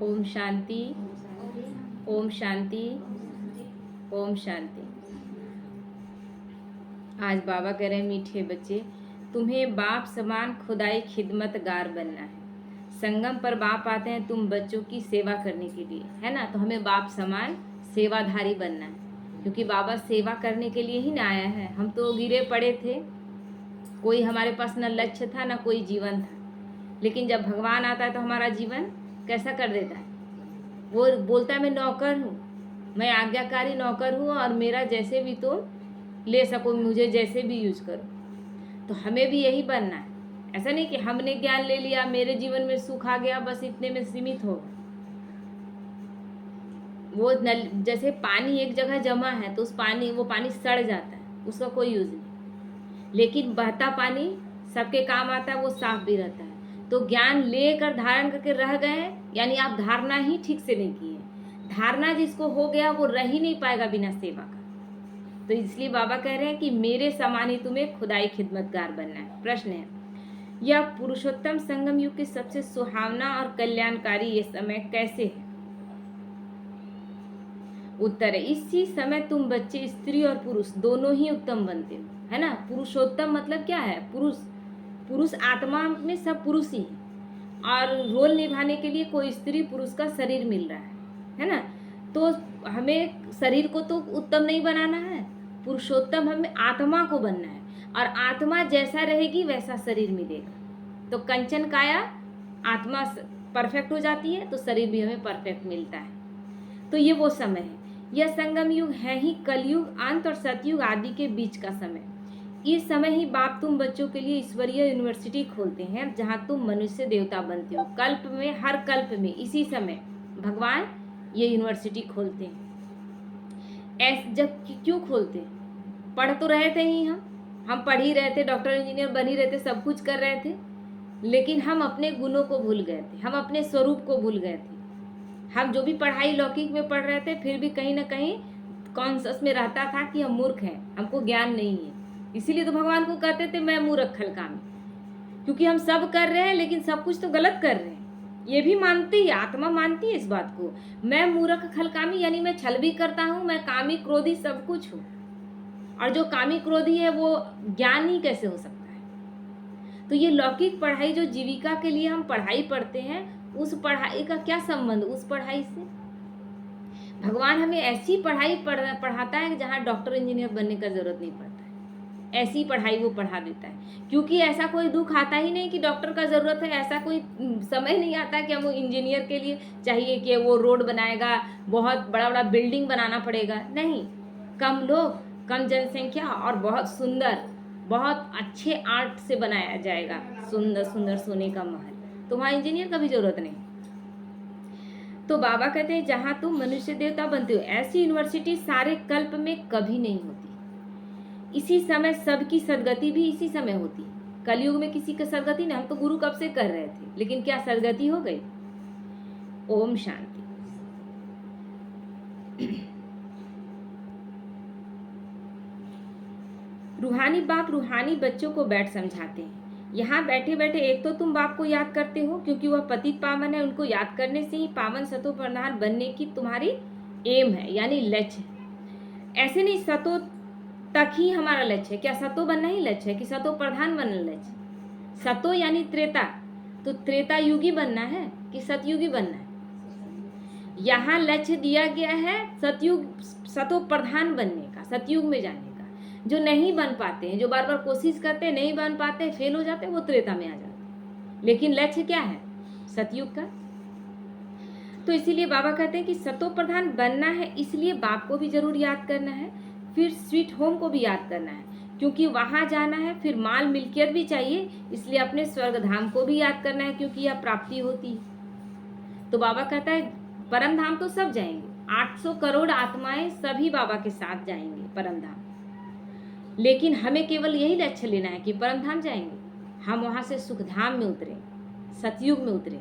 ओम शांति। ओम शांति। ओम शांति। आज बाबा कह रहे हैं, मीठे बच्चे, तुम्हें बाप समान खुदाई खिदमतगार बनना है। संगम पर बाप आते हैं तुम बच्चों की सेवा करने के लिए, है ना। तो हमें बाप समान सेवाधारी बनना है, क्योंकि बाबा सेवा करने के लिए ही ना आया है। हम तो गिरे पड़े थे, कोई हमारे पास न लक्ष्य था न कोई जीवन था। लेकिन जब भगवान आता है तो हमारा जीवन कैसा कर देता है। वो बोलता है, मैं नौकर हूँ, मैं आज्ञाकारी नौकर हूँ, और मेरा जैसे भी तो ले सको, मुझे जैसे भी यूज करो। तो हमें भी यही बनना है। ऐसा नहीं कि हमने ज्ञान ले लिया, मेरे जीवन में सुख आ गया, बस इतने में सीमित हो। वो नल जैसे पानी एक जगह जमा है तो वो पानी सड़ जाता है, उसका कोई यूज नहीं। लेकिन बहता पानी सबके काम आता है, वो साफ भी रहता है। तो ज्ञान लेकर धारण करके रह गए, यानी आप धारणा ही ठीक से नहीं किए। धारणा जिसको हो गया वो रह ही नहीं पाएगा बिना सेवा का। तो इसलिए बाबा कह रहे हैं कि मेरे समान ही तुम्हें खुदाई खिदमतगार बनना है। प्रश्न है, यह पुरुषोत्तम संगम युग के सबसे सुहावना और कल्याणकारी ये समय कैसे है? उत्तर है, इसी समय तुम बच्चे स्त्री और पुरुष दोनों ही उत्तम बनते हो, है ना। पुरुषोत्तम मतलब क्या है? पुरुष आत्मा में सब पुरुष ही है, और रोल निभाने के लिए कोई स्त्री पुरुष का शरीर मिल रहा है ना। तो हमें शरीर को तो उत्तम नहीं बनाना है, पुरुषोत्तम हमें आत्मा को बनना है, और आत्मा जैसा रहेगी वैसा शरीर मिलेगा। तो कंचन काया आत्मा परफेक्ट हो जाती है तो शरीर भी हमें परफेक्ट मिलता है। तो ये वो समय है, यह संगम युग है ही कलयुग, अंत और सतयुग आदि के बीच का समय। इस समय ही बाप तुम बच्चों के लिए ईश्वरीय यूनिवर्सिटी खोलते हैं, जहां तुम मनुष्य देवता बनते हो। कल्प में, हर कल्प में इसी समय भगवान ये यूनिवर्सिटी खोलते हैं। जब क्यों खोलते हैं? पढ़ तो रहे थे ही, हम पढ़ ही रहे थे, डॉक्टर इंजीनियर बन ही रहे थे, सब कुछ कर रहे थे, लेकिन हम अपने गुणों को भूल गए थे, हम अपने स्वरूप को भूल गए थे। हम जो भी पढ़ाई लौकिक में पढ़ रहे थे, फिर भी कहीं ना कहीं कॉन्शस में रहता था कि हम मूर्ख हैं, हमको ज्ञान नहीं है। इसीलिए तो भगवान को कहते थे, मैं मूर्ख खलकामी, क्योंकि हम सब कर रहे हैं लेकिन सब कुछ तो गलत कर रहे हैं। ये भी मानती है, आत्मा मानती है इस बात को, मैं मूर्ख खलकामी, यानी मैं छल भी करता हूँ, मैं कामी क्रोधी सब कुछ हूँ। और जो कामी क्रोधी है वो ज्ञानी कैसे हो सकता है? तो ये लौकिक पढ़ाई जो जीविका के लिए हम पढ़ाई पढ़ते हैं, उस पढ़ाई का क्या संबंध उस पढ़ाई से? भगवान हमें ऐसी पढ़ाई पढ़ाता है जहाँ डॉक्टर इंजीनियर बनने का जरूरत नहीं पड़ता है। ऐसी पढ़ाई वो पढ़ा देता है, क्योंकि ऐसा कोई दुख आता ही नहीं कि डॉक्टर का जरूरत है। ऐसा कोई समय नहीं आता कि हम इंजीनियर के लिए चाहिए कि वो रोड बनाएगा, बहुत बड़ा बड़ा बिल्डिंग बनाना पड़ेगा। नहीं, कम लोग, कम जनसंख्या और बहुत सुंदर, बहुत अच्छे आर्ट से बनाया जाएगा सुंदर सुंदर सोने का महल, तो वहाँ इंजीनियर का भी जरूरत नहीं। तो बाबा कहते हैं, जहां तुम मनुष्य देवता बनते हो, ऐसी यूनिवर्सिटी सारे कल्प में कभी नहीं होती। इसी समय सबकी सदगति भी इसी समय होती है। कलयुग में किसी की सदगति नहीं, हम तो गुरु कब से कर रहे थे, लेकिन क्या सदगति हो गई? ओम शांति। रूहानी बाप रूहानी बच्चों को बैठ समझाते हैं। यहाँ बैठे बैठे एक तो तुम बाप को याद करते हो, क्योंकि वह पतित पावन है, उनको याद करने से ही पावन सतो प्रधान बनने की तुम्हारी एम है, यानी लक्ष्य है। ऐसे नहीं, सतो तक ही हमारा लक्ष्य है। क्या सतो बनना ही लक्ष्य है कि सतो प्रधान बनना लक्ष्य? सतो यानी त्रेता, तो त्रेता युगी बनना है कि सतयुगी बनना है? यहाँ लक्ष्य दिया गया है सतयुग, सतो प्रधान बनने का, सतयुग में जाने का। जो नहीं बन पाते हैं, जो बार बार कोशिश करते हैं, नहीं बन पाते, फेल हो जाते हैं, वो त्रेता में आ जाते हैं। लेकिन लक्ष्य क्या है? सतयुग का। तो इसीलिए बाबा कहते हैं कि सतो प्रधान बनना है, इसलिए बाप को भी जरूर याद करना है, फिर स्वीट होम को भी याद करना है, क्योंकि वहां जाना है। फिर माल मिल्कियत भी चाहिए, इसलिए अपने स्वर्ग धाम को भी याद करना है, क्योंकि यह प्राप्ति होती है। तो बाबा कहता है, परम धाम तो सब जाएंगे, 800 करोड़ आत्माएं सभी बाबा के साथ जाएंगे परम धाम, लेकिन हमें केवल यही लक्ष्य लेना है कि परम धाम जाएंगे, हम वहां से सुख धाम में उतरें, सतयुग में उतरें।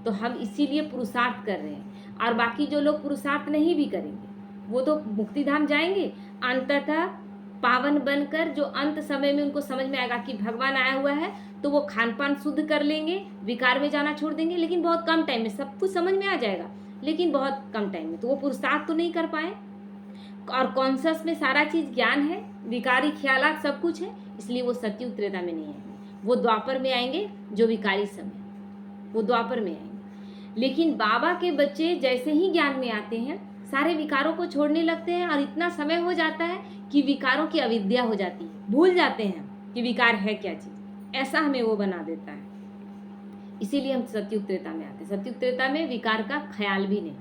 तो हम इसीलिए पुरुषार्थ कर रहे हैं, और बाकी जो लोग पुरुषार्थ नहीं भी करेंगे वो तो मुक्ति धाम जाएंगे अंततः पावन बनकर, जो अंत समय में उनको समझ में आएगा कि भगवान आया हुआ है तो वो खान पान शुद्ध कर लेंगे, विकार में जाना छोड़ देंगे, लेकिन बहुत कम टाइम में सब कुछ समझ में आ जाएगा, लेकिन बहुत कम टाइम में। तो वो पुरुषार्थ तो नहीं कर पाए। और कॉन्शस में सारा चीज़ ज्ञान है, विकारी ख्यालात सब कुछ है, इसलिए वो सतयुग त्रेता में नहीं आएंगे, वो द्वापर में आएंगे, जो विकारी समय वो द्वापर में आएंगे। लेकिन बाबा के बच्चे जैसे ही ज्ञान में आते हैं सारे विकारों को छोड़ने लगते हैं, और इतना समय हो जाता है कि विकारों की अविद्या हो जाती है, भूल जाते हैं कि विकार है क्या चीज़, ऐसा हमें वो बना देता है। इसीलिए हम सतयुग त्रेता में आते हैं। सतयुग त्रेता में विकार का ख्याल भी नहीं,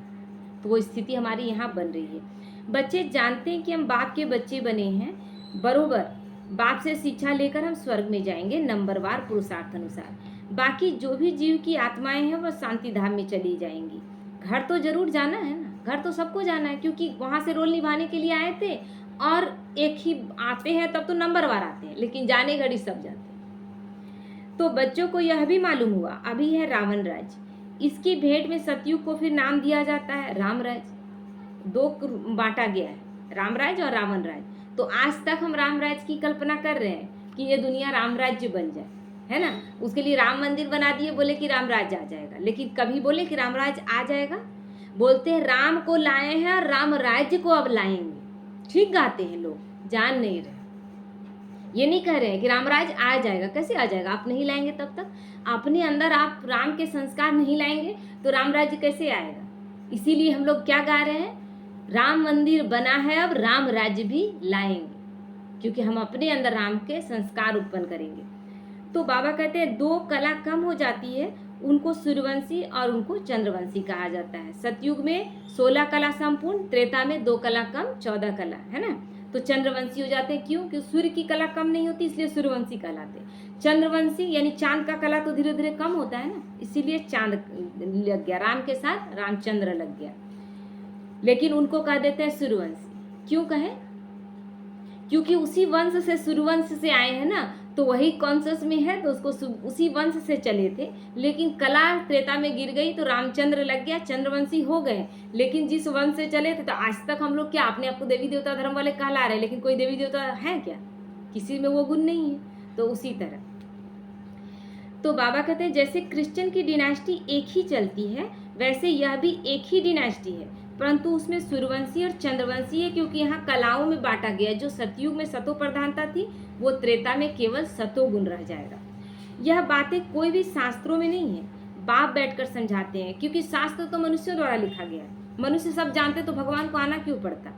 तो वो स्थिति हमारी यहाँ बन रही है। बच्चे जानते हैं कि हम बाप के बच्चे बने हैं, बरोबर बाप से शिक्षा लेकर हम स्वर्ग में जाएंगे नंबरवार पुरुषार्थ अनुसार। बाकी जो भी जीव की आत्माएं हैं वह शांति धाम में चली जाएंगी। घर तो जरूर जाना है ना, घर तो सबको जाना है, क्योंकि वहाँ से रोल निभाने के लिए आए थे, और एक ही आते हैं तब तो नंबरवार आते हैं, लेकिन जाने घड़ी सब जाते हैं। तो बच्चों को यह भी मालूम हुआ, अभी है रावण राज्य, इसकी भेंट में सतयुग को फिर नाम दिया जाता है राम राज्य। दो बांटा गया है, राम राज्य और रावण राज्य। तो आज तक हम राम राज्य की कल्पना कर रहे हैं कि ये दुनिया राम राज्य बन जाए, है ना। उसके लिए राम मंदिर बना दिए, बोले कि राम राज्य आ जाएगा, लेकिन कभी बोले कि राम राज्य आ जाएगा? बोलते हैं राम को लाए हैं और राम राज्य को अब लाएंगे। ठीक गाते हैं लोग, जान नहीं रहे। ये नहीं कह रहे हैं कि राम राज्य आ जाएगा। कैसे आ जाएगा? आप नहीं लाएंगे तब तक, अपने अंदर आप राम के संस्कार नहीं लाएंगे तो राम राज्य कैसे आएगा? इसीलिए हम लोग क्या गा रहे हैं, राम मंदिर बना है, अब राम राज्य भी लाएंगे, क्योंकि हम अपने अंदर राम के संस्कार उत्पन्न करेंगे। तो बाबा कहते हैं दो कला कम हो जाती है, उनको सूर्यवंशी और उनको चंद्रवंशी कहा जाता है। सतयुग में 16 कला संपूर्ण, त्रेता में 2 कला कम 14 कला, है ना। तो चंद्रवंशी हो जाते हैं, क्यों? कि सूर्य की कला कम नहीं होती, इसलिए सूर्यवंशी कहलाते हैं। चंद्रवंशी यानी चांद का कला तो धीरे धीरे कम होता है ना, इसीलिए चांद लग गया, राम के साथ रामचंद्र लग गया, लेकिन उनको कह देते हैं सूर्यवंशी। क्यों कहे? क्योंकि उसी वंश से, सूर्यवंश से आए हैं ना, तो वही कॉन्शस में है, तो उसको उसी वंश से चले थे। लेकिन कला त्रेता में गिर गई तो रामचंद्र लग गया, चंद्रवंशी हो गए। लेकिन जिस वंश से चले थे, तो आज तक हम लोग क्या अपने आप को देवी देवता धर्म वाले कहला रहे हैं, लेकिन कोई देवी देवता है क्या? किसी में वो गुण नहीं है। तो उसी तरह तो बाबा कहते हैं जैसे क्रिश्चियन की डिनास्टी एक ही चलती है, वैसे यह भी एक ही डिनास्टी है, परंतु उसमें सूर्यवंशी और चंद्रवंशी है, क्योंकि यहाँ कलाओं में बांटा गया। जो सतयुग में सतो प्रधानता थी, वो त्रेता में केवल सतो गुण रह जाएगा। यह बातें कोई भी शास्त्रों में नहीं है, बाप बैठकर समझाते हैं, क्योंकि शास्त्र तो मनुष्यों द्वारा लिखा गया है। मनुष्य सब जानते तो भगवान को आना क्यों पड़ता,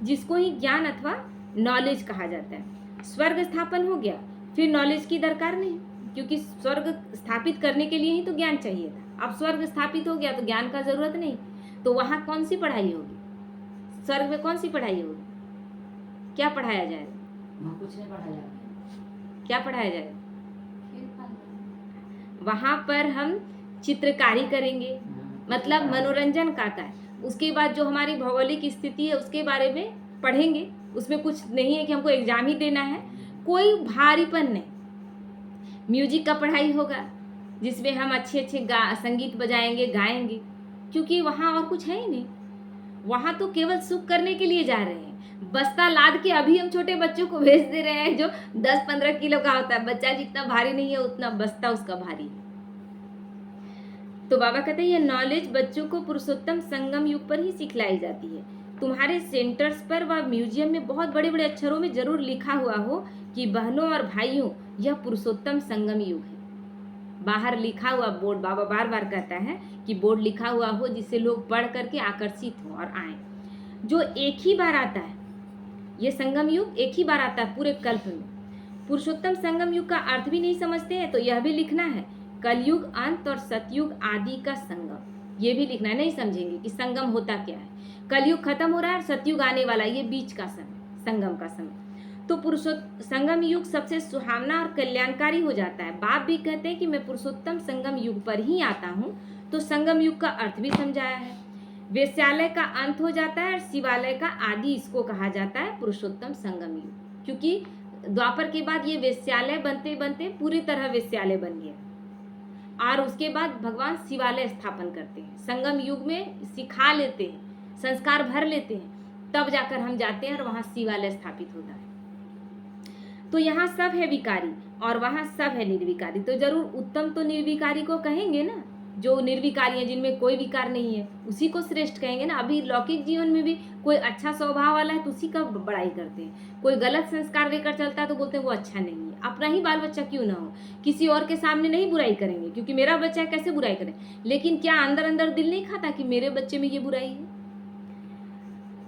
जिसको ही ज्ञान अथवा नॉलेज कहा जाता है। स्वर्ग स्थापन हो गया, फिर नॉलेज की दरकार नहीं, क्योंकि स्वर्ग स्थापित करने के लिए ही तो ज्ञान चाहिए था। अब स्वर्ग स्थापित हो गया तो ज्ञान का जरूरत नहीं, तो वहाँ कौन सी पढ़ाई होगी? स्वर्ग में कौन सी पढ़ाई होगी? क्या पढ़ाया जाएगा? वहाँ कुछ नहीं पढ़ाया जाएगा। क्या पढ़ाया जाएगा? वहाँ पर हम चित्रकारी करेंगे, मतलब मनोरंजन का है। उसके बाद जो हमारी भौगोलिक स्थिति है उसके बारे में पढ़ेंगे। उसमें कुछ नहीं है कि हमको एग्जाम ही देना है, कोई भारीपन नहीं। म्यूजिक का पढ़ाई होगा, जिसमें हम अच्छे अच्छे संगीत बजाएंगे, गाएंगे, क्योंकि वहाँ और कुछ है ही नहीं। वहाँ तो केवल सुख करने के लिए जा रहे हैं। बस्ता लाद के अभी हम छोटे बच्चों को भेज दे रहे हैं, जो 10-15 किलो का होता है। बच्चा जितना भारी नहीं है उतना बस्ता उसका भारी है। तो बाबा कहते हैं ये नॉलेज बच्चों को पुरुषोत्तम संगम युग पर ही सिखलाई जाती है। तुम्हारे सेंटर्स पर व म्यूजियम में बहुत बड़े बड़े अक्षरों में जरूर लिखा हुआ हो कि बहनों और भाइयों, यह पुरुषोत्तम संगम युग है। बाहर लिखा हुआ बोर्ड, बाबा बार बार कहता है कि बोर्ड लिखा हुआ हो, जिससे लोग पढ़ करके आकर्षित हों और आएं। जो एक ही बार आता है, ये संगम युग एक ही बार आता है पूरे कल्प में। पुरुषोत्तम संगम युग का अर्थ भी नहीं समझते हैं, तो यह भी लिखना है कलयुग अंत और सतयुग आदि का संगम। ये भी लिखना है, नहीं समझेंगे कि संगम होता क्या है। कलयुग खत्म हो रहा है और सतयुग आने वाला, ये बीच का समय, संगम का समय। तो संगम युग सबसे सुहावना और कल्याणकारी हो जाता है। बाप भी कहते हैं कि मैं पुरुषोत्तम संगम युग पर ही आता हूँ, तो संगम युग का अर्थ भी समझाया है। वेश्यालय का अंत हो जाता है और शिवालय का आदि, इसको कहा जाता है पुरुषोत्तम संगम युग, क्योंकि द्वापर के बाद ये वेश्यालय बनते बनते पूरी तरह वेश्यालय बन गया, और उसके बाद भगवान शिवालय स्थापन करते हैं। संगम युग में सिखा लेते हैं, संस्कार भर लेते हैं, तब जाकर हम जाते हैं और वहाँ शिवालय स्थापित होता है। तो यहाँ सब है विकारी और वहाँ सब है निर्विकारी, तो जरूर उत्तम तो निर्विकारी को कहेंगे ना। जो निर्विकारी है, जिनमें कोई विकार नहीं है, उसी को श्रेष्ठ कहेंगे ना। अभी लौकिक जीवन में भी कोई अच्छा स्वभाव वाला है तो उसी का बड़ाई करते हैं। कोई गलत संस्कार लेकर चलता है तो बोलते हैं वो अच्छा नहीं है। अपना ही बाल बच्चा क्यों ना हो, किसी और के सामने नहीं बुराई करेंगे, क्योंकि मेरा बच्चा है, कैसे बुराई करें। लेकिन क्या अंदर अंदर दिल नहीं खाता कि मेरे बच्चे में ये बुराई है।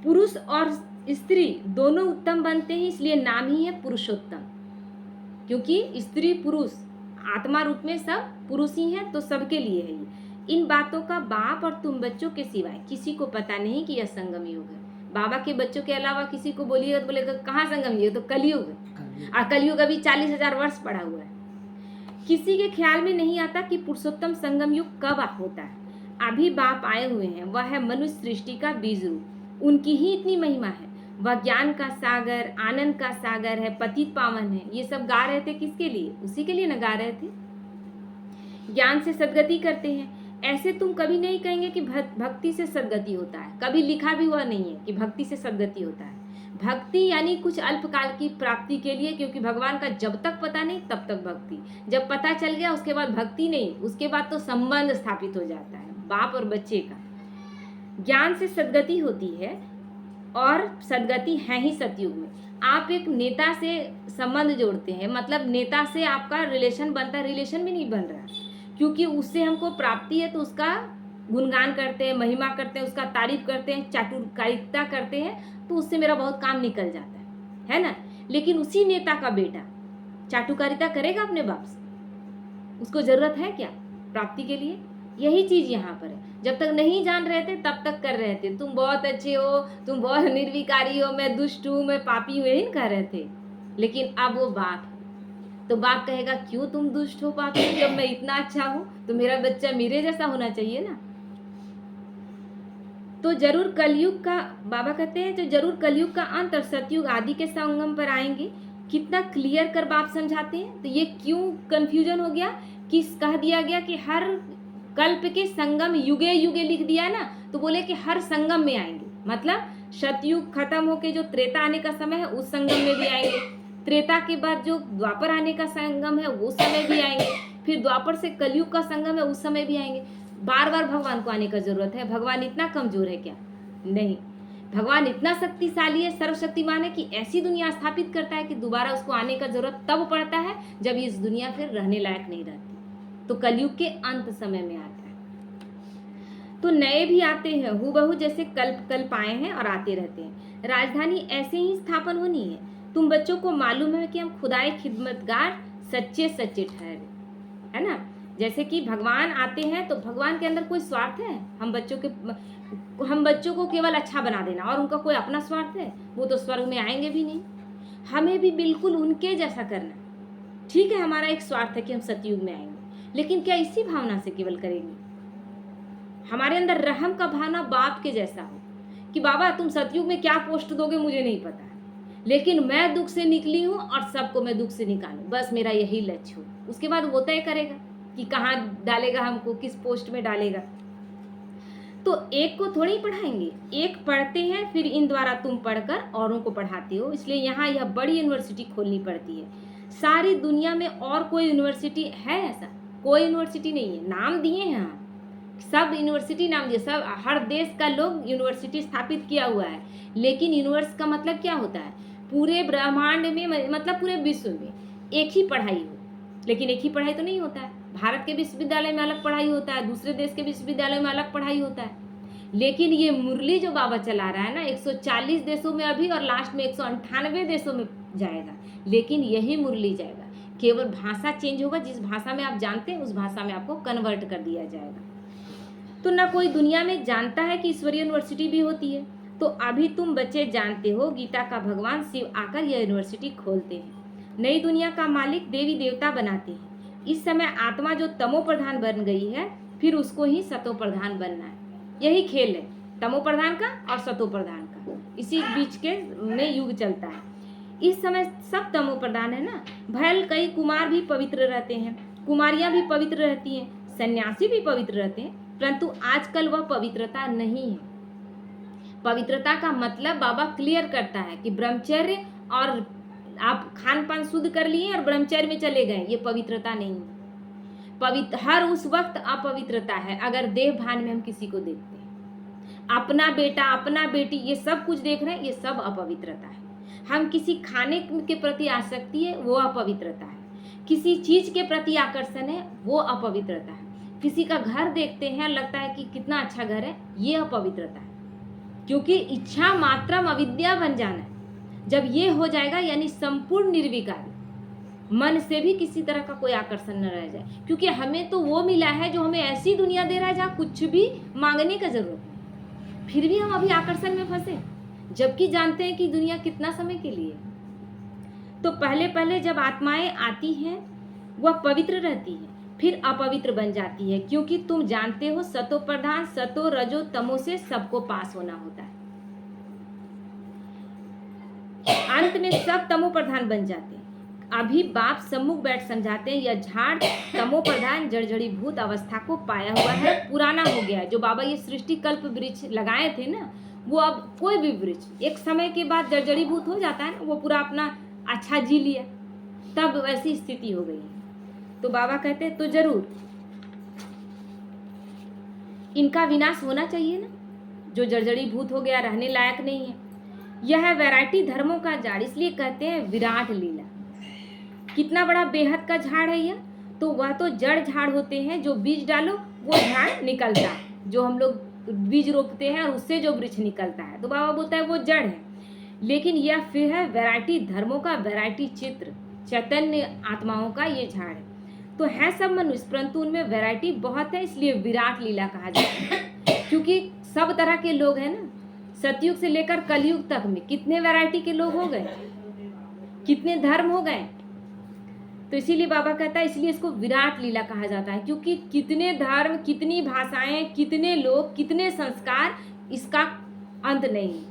पुरुष और स्त्री दोनों उत्तम बनते हैं, इसलिए नाम ही है पुरुषोत्तम। क्योंकि स्त्री पुरुष आत्मा रूप में सब पुरुष ही हैं, तो सबके लिए है ये। इन बातों का बाप और तुम बच्चों के सिवाय किसी को पता नहीं कि यह संगम युग है। बाबा के बच्चों के अलावा किसी को बोलिएगा तो बोलेगा कहाँ संगम युग, तो कलयुग है। और कलयुग अभी 40,000 वर्ष पड़ा हुआ है। किसी के ख्याल में नहीं आता कि पुरुषोत्तम संगम युग कब होता है। अभी बाप आए हुए हैं, वह है मनुष्य सृष्टि का बीज रूप, उनकी ही इतनी महिमा है। वह ज्ञान का सागर, आनंद का सागर है, पतित पावन है। ये सब गा रहे थे किसके लिए? उसी के लिए न गा रहे थे। ज्ञान से सदगति करते हैं। ऐसे तुम कभी नहीं कहेंगे कि भक्ति से सदगति होता है। कभी लिखा भी हुआ नहीं है कि भक्ति से सदगति होता है। भक्ति यानी कुछ अल्पकाल की प्राप्ति के लिए, क्योंकि भगवान का जब तक पता नहीं तब तक भक्ति, जब पता चल गया उसके बाद भक्ति नहीं, उसके बाद तो संबंध स्थापित हो जाता है बाप और बच्चे का। ज्ञान से सदगति होती है, और सदगति है ही सतयुग में। आप एक नेता से संबंध जोड़ते हैं, मतलब नेता से आपका रिलेशन बनता है, रिलेशन भी नहीं बन रहा, क्योंकि उससे हमको प्राप्ति है तो उसका गुणगान करते हैं, महिमा करते हैं, उसका तारीफ करते हैं, चाटुकारिता करते हैं, तो उससे मेरा बहुत काम निकल जाता है ना। लेकिन उसी नेता का बेटा चाटुकारिता करेगा अपने बाप से? उसको जरूरत है क्या प्राप्ति के लिए? यही चीज यहाँ पर है। जब तक नहीं जान रहे थे तब तक कर रहे थे, तुम बहुत अच्छे हो, तुम बहुत निर्विकारी हो, मैं दुष्ट हूँ, मैं पापी हूँ, यही कह रहे थे। लेकिन अब वो बाप है, तो बाप कहेगा क्यों तुम दुष्ट हो पापी, जब मैं इतना अच्छा हूँ तो मेरा बच्चा मेरे जैसा होना चाहिए ना। तो जरूर कलयुग का, बाबा कहते हैं, तो जरूर कलयुग का अंत और सतयुग आदि के संगम पर आएंगे। कितना क्लियर कर बाप समझाते हैं। तो ये क्यों कंफ्यूजन हो गया कि कह दिया गया कि हर कल्प के संगम युगे युगे लिख दिया ना, तो बोले कि हर संगम में आएंगे, मतलब सतयुग खत्म होके जो त्रेता आने का समय है उस संगम में भी आएंगे, त्रेता के बाद जो द्वापर आने का संगम है उस समय भी आएंगे, फिर द्वापर से कलयुग का संगम है उस समय भी आएंगे। बार बार भगवान को आने का जरूरत है? भगवान इतना कमजोर है क्या? नहीं, भगवान इतना शक्तिशाली है, सर्वशक्तिमान है कि ऐसी दुनिया स्थापित करता है कि दोबारा उसको आने का जरूरत तब पड़ता है जब इस दुनिया फिर रहने लायक नहीं रहती, तो कलयुग के अंत समय में आता है। तो नए भी आते हैं, हूबहू जैसे कल्प कल्प आए हैं और आते रहते हैं। राजधानी ऐसे ही स्थापन होनी है। तुम बच्चों को मालूम है कि हम खुदाई खिदमतगार सच्चे सच्चे ठहरे, है ना। जैसे कि भगवान आते हैं तो भगवान के अंदर कोई स्वार्थ है? हम बच्चों को केवल अच्छा बना देना और उनका कोई अपना स्वार्थ है? वो तो स्वर्ग में आएंगे भी नहीं। हमें भी बिल्कुल उनके जैसा करना। ठीक है, हमारा एक स्वार्थ है कि हम सतयुग में आएंगे, लेकिन क्या इसी भावना से केवल करेंगे? हमारे अंदर रहम का भावना बाप के जैसा हो कि बाबा तुम सतयुग में क्या पोस्ट दोगे मुझे नहीं पता, लेकिन मैं दुख से निकली हूँ और सबको मैं दुख से निकालूं, बस मेरा यही लक्ष्य हो। उसके बाद वो तय करेगा कि कहाँ डालेगा हमको, किस पोस्ट में डालेगा। तो एक को थोड़ी पढ़ाएंगे, एक पढ़ते हैं, फिर इन द्वारा तुम पढ़कर औरों को पढ़ाते हो। इसलिए यहाँ यह बड़ी यूनिवर्सिटी खोलनी पड़ती है। सारी दुनिया में और कोई यूनिवर्सिटी है ऐसा? कोई यूनिवर्सिटी नहीं है। नाम दिए हैं हम, सब यूनिवर्सिटी नाम दिए, सब हर देश का लोग यूनिवर्सिटी स्थापित किया हुआ है। लेकिन यूनिवर्स का मतलब क्या होता है? पूरे ब्रह्मांड में, मतलब पूरे विश्व में एक ही पढ़ाई हो। लेकिन एक ही पढ़ाई तो नहीं होता है। भारत के विश्वविद्यालय में अलग पढ़ाई होता है, दूसरे देश के विश्वविद्यालय में अलग पढ़ाई होता है। लेकिन ये मुरली जो बाबा चला रहा है ना, 140 देशों में अभी और लास्ट में 198 देशों में जाएगा, लेकिन यही मुरली जाएगा। केवल भाषा चेंज होगा, जिस भाषा में आप जानते हैं उस भाषा में आपको कन्वर्ट कर दिया जाएगा। तो ना कोई दुनिया में जानता है कि ईश्वरीय यूनिवर्सिटी भी होती है। तो अभी तुम बच्चे जानते हो, गीता का भगवान शिव आकर यह यूनिवर्सिटी खोलते हैं। नई दुनिया का मालिक देवी देवता बनाते हैं। इस समय आत्मा जो तमो प्रधान बन गई है, फिर उसको ही सतो प्रधान बनना है। यही खेल है तमो प्रधान का और सतो प्रधान का, इसी बीच के में युग चलता है। इस समय सब तमो प्रधान है ना। भले कई कुमार भी पवित्र रहते हैं, कुमारियां भी पवित्र रहती हैं, सन्यासी भी पवित्र रहते हैं, परंतु आजकल वह पवित्रता नहीं है। पवित्रता का मतलब बाबा क्लियर करता है कि ब्रह्मचर्य और आप खान पान शुद्ध कर लिए और ब्रह्मचर्य में चले गए, ये पवित्रता नहीं है। पवित्र हर उस वक्त अपवित्रता है अगर देह भान में हम किसी को देखते हैं। अपना बेटा, अपना बेटी, ये सब कुछ देख रहे हैं, ये सब अपवित्रता है। हम किसी खाने के प्रति आसक्ति है, वो अपवित्रता है। किसी चीज के प्रति आकर्षण है, वो अपवित्रता है। किसी का घर देखते हैं, लगता है कि कितना अच्छा घर है, ये अपवित्रता है। क्योंकि इच्छा मात्रम अविद्या बन जाना है। जब ये हो जाएगा यानी संपूर्ण निर्विकार, मन से भी किसी तरह का कोई आकर्षण न रह जाए। क्योंकि हमें तो वो मिला है जो हमें ऐसी दुनिया दे रहा है जहाँ कुछ भी मांगने का जरूरत नहीं, फिर भी हम अभी आकर्षण में फंसे, जबकि जानते हैं कि दुनिया कितना समय के लिए। तो पहले पहले जब आत्माएं आती हैं वह पवित्र रहती है, फिर अपवित्र बन जाती है। क्योंकि तुम जानते हो सतो प्रधान, सतो रजो तमो से सबको पास होना होता है। अंत में सब तमो प्रधान बन जाते हैं। अभी बाप सम्मुख बैठ समझाते हैं, यह झाड़ तमो प्रधान जड़जड़ी भूत अवस्था को पाया हुआ है, पुराना हो गया है। जो बाबा ये सृष्टि कल्प वृक्ष लगाए थे ना, वो अब कोई भी वृक्ष एक समय के बाद जड़जड़ी भूत हो जाता है ना, वो पूरा अपना अच्छा जी लिया, तब वैसी स्थिति हो गई है। तो बाबा कहते हैं तो जरूर इनका विनाश होना चाहिए ना, जो जड़जड़ी भूत हो गया, रहने लायक नहीं है। यह वैरायटी धर्मों का झाड़, इसलिए कहते हैं विराट लीला। कितना बड़ा बेहद का झाड़ है यह। तो वह तो जड़ झाड़ होते हैं, जो बीज डालो वो झाड़ निकलता है, जो हम लोग बीज रोपते हैं और उससे जो वृक्ष निकलता है। तो बाबा बोलता है वो जड़ है। लेकिन यह फिर है वैरायटी धर्मों का, वैरायटी चित्र, चैतन्य आत्माओं का ये झाड़ है। तो है सब मनुष्य, परंतु उनमें वैरायटी बहुत है, इसलिए विराट लीला कहा जाता है। क्योंकि सब तरह के लोग हैं ना, सतयुग से लेकर कलयुग तक में कितने वैरायटी के लोग हो गए, कितने धर्म हो गए। तो इसीलिए बाबा कहता है, इसलिए इसको विराट लीला कहा जाता है। क्योंकि कितने धर्म, कितनी भाषाएं, कितने लोग, कितने संस्कार, इसका अंत नहीं।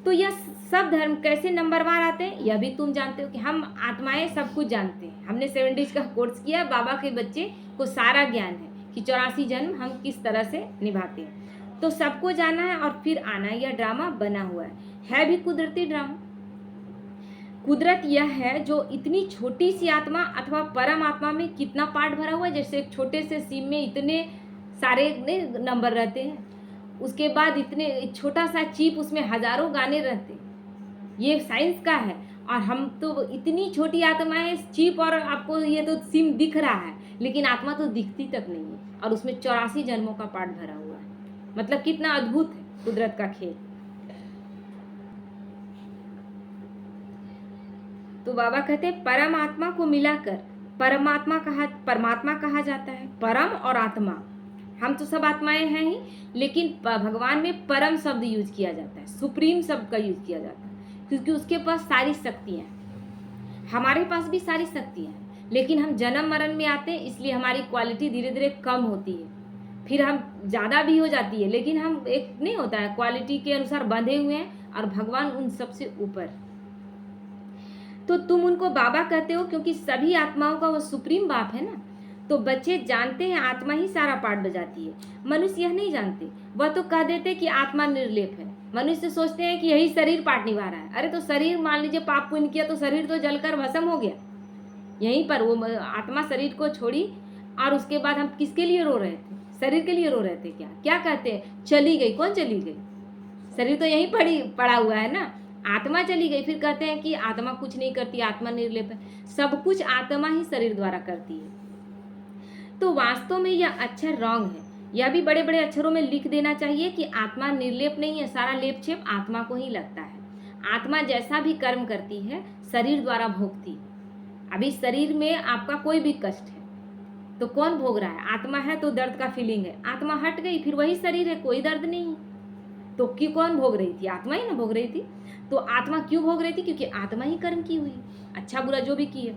तो यह सब धर्म कैसे नंबरवार आते हैं, यह भी तुम जानते हो कि हम आत्माएं सब कुछ जानते हैं। हमने 7 डेज का कोर्स किया, बाबा के बच्चे को सारा ज्ञान है कि 84 जन्म हम किस तरह से निभाते हैं। तो सबको जाना है और फिर आना, यह ड्रामा बना हुआ है भी कुदरती ड्रामा। कुदरत यह है जो इतनी छोटी सी आत्मा अथवा परम आत्मा में कितना पार्ट भरा हुआ है। जैसे एक छोटे से सिम में इतने सारे नंबर रहते हैं, उसके बाद इतने छोटा सा चिप, उसमें हजारों गाने रहते हैं। ये साइंस का है। और हम तो इतनी छोटी आत्मा है, चिप और आपको ये तो सिम दिख रहा है, लेकिन आत्मा तो दिखती तक नहीं है, और उसमें 84 जन्मों का पार्ट भरा हुआ है। मतलब कितना अद्भुत है कुदरत का खेल। तो बाबा कहते हैं परमात्मा को मिलाकर परमात्मा कहा जाता है। परम और आत्मा, हम तो सब आत्माएं हैं ही, लेकिन भगवान में परम शब्द यूज किया जाता है, सुप्रीम शब्द का यूज किया जाता है, क्योंकि उसके पास सारी शक्तियां हैं। हमारे पास भी सारी शक्तियां हैं, लेकिन हम जन्म मरण में आते हैं, इसलिए हमारी क्वालिटी धीरे धीरे कम होती है, फिर हम ज़्यादा भी हो जाती है, लेकिन हम एक नहीं होता है, क्वालिटी के अनुसार बंधे हुए हैं, और भगवान उन सबसे ऊपर। तो तुम उनको बाबा कहते हो क्योंकि सभी आत्माओं का वो सुप्रीम बाप है ना। तो बच्चे जानते हैं आत्मा ही सारा पार्ट बजाती है, मनुष्य यह नहीं जानते। वह तो कह देते कि आत्मा निर्लेप है। मनुष्य सोचते हैं कि यही शरीर पार्ट निभा रहा है। अरे तो शरीर, मान लीजिए पाप पुण्य किया तो शरीर तो जलकर भस्म हो गया, यहीं पर वो आत्मा शरीर को छोड़ी, और उसके बाद हम किसके लिए रो रहे थे? शरीर के लिए रो रहे थे। क्या कहते हैं, चली गई। कौन चली गई? शरीर तो यहीं पड़ा हुआ है ना, आत्मा चली गई। फिर कहते हैं कि आत्मा कुछ नहीं करती, आत्मा निर्लेप है। सब कुछ आत्मा ही शरीर द्वारा करती है। तो वास्तव में यह अक्षर रॉन्ग है। यह भी बड़े बड़े अक्षरों में लिख देना चाहिए कि आत्मा निर्लेप नहीं है, सारा लेप छेप आत्मा को ही लगता है। आत्मा जैसा भी कर्म करती है शरीर द्वारा भोगती है। अभी शरीर में आपका कोई भी कष्ट है तो कौन भोग रहा है? आत्मा है तो दर्द का फीलिंग है, आत्मा हट गई फिर वही शरीर है, कोई दर्द नहीं। तो क्यों कौन भोग रही थी? आत्मा ही ना भोग रही थी। तो आत्मा क्यों भोग रही थी? क्योंकि आत्मा ही कर्म की हुई, अच्छा बुरा जो भी की है।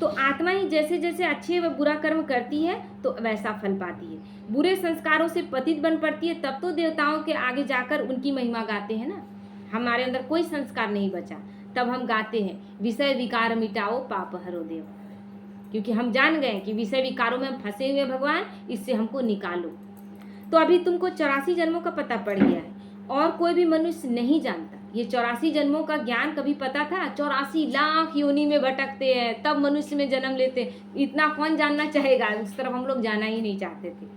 तो आत्मा ही जैसे जैसे अच्छे व बुरा कर्म करती है तो वैसा फल पाती है। बुरे संस्कारों से पतित बन पड़ती है, तब तो देवताओं के आगे जाकर उनकी महिमा गाते हैं ना। हमारे अंदर कोई संस्कार नहीं बचा, तब हम गाते हैं विषय विकार मिटाओ पाप हरो देव, क्योंकि हम जान गए कि विषय विकारों में हम फंसे हुए, भगवान इससे हमको निकालो। तो अभी तुमको 84 जन्मों का पता पड़ गया है, और कोई भी मनुष्य नहीं जानता। ये 84 जन्मों का ज्ञान कभी पता था? 84 लाख योनि में भटकते हैं, तब मनुष्य में जन्म लेते हैं। इतना कौन जानना चाहेगा? उस तरफ हम लोग जाना ही नहीं चाहते थे।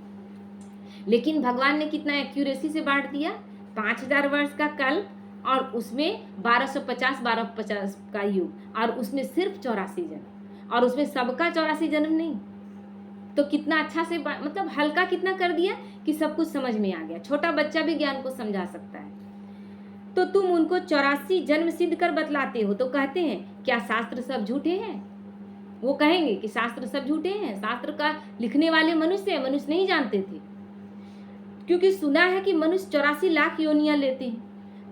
लेकिन भगवान ने कितना एक्यूरेसी से बांट दिया, 5000 वर्ष का कल्प, और उसमें 1250 का युग, और उसमें सिर्फ 84 जन्म, और उसमें सबका 84 जन्म नहीं। तो कितना अच्छा से मतलब हल्का कितना कर दिया कि सब कुछ समझ में आ गया। छोटा बच्चा भी ज्ञान को समझा सकता है। तो तुम उनको 84 जन्म सिद्ध कर बतलाते हो, तो कहते हैं क्या शास्त्र सब झूठे हैं? वो कहेंगे कि शास्त्र सब झूठे हैं, शास्त्र का लिखने वाले मनुष्य है, मनुष्य नहीं जानते थे। क्योंकि सुना है कि मनुष्य 84 लाख योनियां लेते हैं।